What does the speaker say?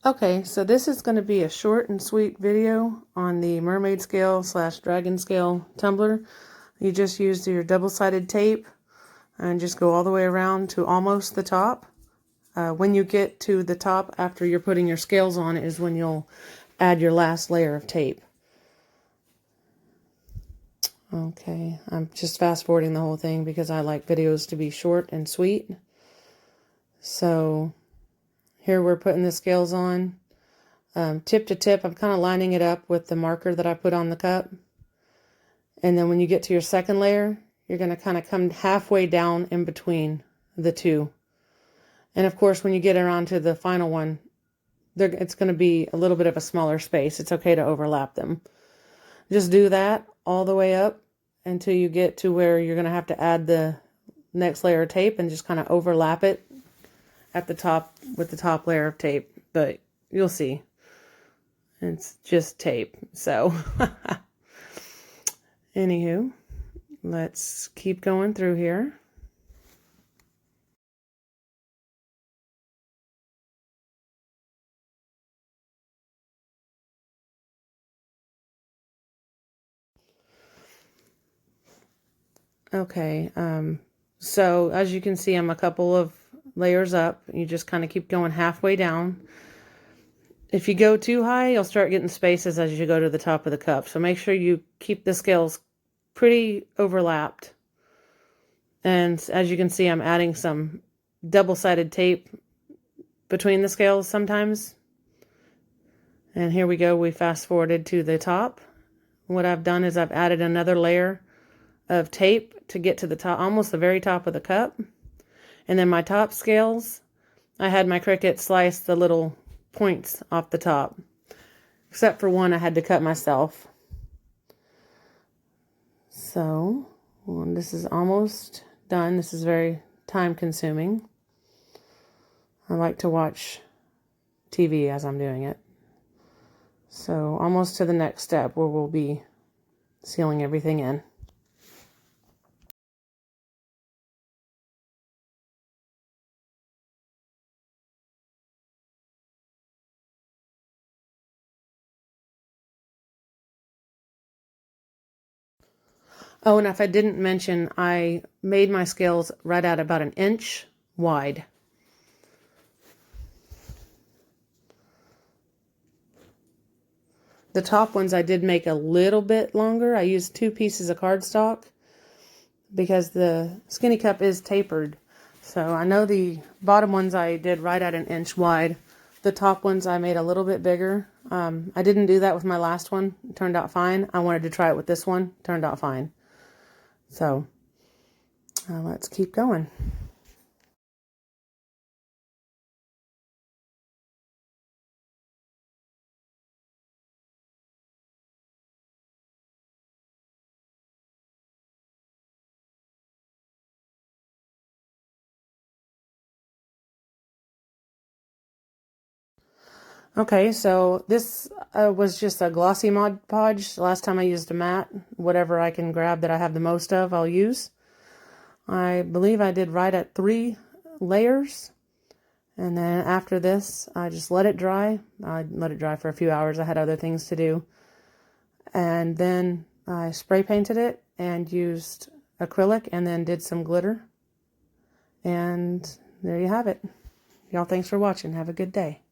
Okay, so this is going to be a short and sweet video on the mermaid scale / dragon scale tumbler. You just use your double-sided tape and just go all the way around to almost the top. When you get to the top after you're putting your scales on is when you'll add your last layer of tape. Okay, I'm just fast forwarding the whole thing because I like videos to be short and sweet. So here we're putting the scales on. Tip to tip, I'm kind of lining it up with the marker that I put on the cup. And then when you get to your second layer, you're going to kind of come halfway down in between the two. And of course, when you get around to the final one, it's going to be a little bit of a smaller space. It's okay to overlap them. Just do that all the way up until you get to where you're going to have to add the next layer of tape and just kind of overlap it at the top with the top layer of tape. But you'll see. It's just tape. So, anywho, let's keep going through here. Okay, so as you can see, I'm a couple of layers up. You just kind of keep going halfway down. If you go too high, you'll start getting spaces as you go to the top of the cup. So make sure you keep the scales pretty overlapped. And as you can see, I'm adding some double-sided tape between the scales sometimes. And here we go, we fast forwarded to the top. What I've done is I've added another layer of tape to get to the top, almost the very top of the cup. And then my top scales, I had my Cricut slice the little points off the top. Except for one I had to cut myself. So, this is almost done. This is very time consuming. I like to watch TV as I'm doing it. So, almost to the next step where we'll be sealing everything in. Oh, and if I didn't mention, I made my scales right at about 1 inch wide. The top ones I did make a little bit longer. I used 2 pieces of cardstock because the skinny cup is tapered. So I know the bottom ones I did right at 1 inch wide. The top ones I made a little bit bigger. I didn't do that with my last one. It turned out fine. I wanted to try it with this one. It turned out fine. So let's keep going. Okay, so this was just a glossy Mod Podge. Last time I used a matte. Whatever I can grab that I have the most of, I'll use. I believe I did right at 3 layers. And then after this, I just let it dry. I let it dry for a few hours. I had other things to do. And then I spray painted it and used acrylic and then did some glitter. And there you have it. Y'all, thanks for watching. Have a good day.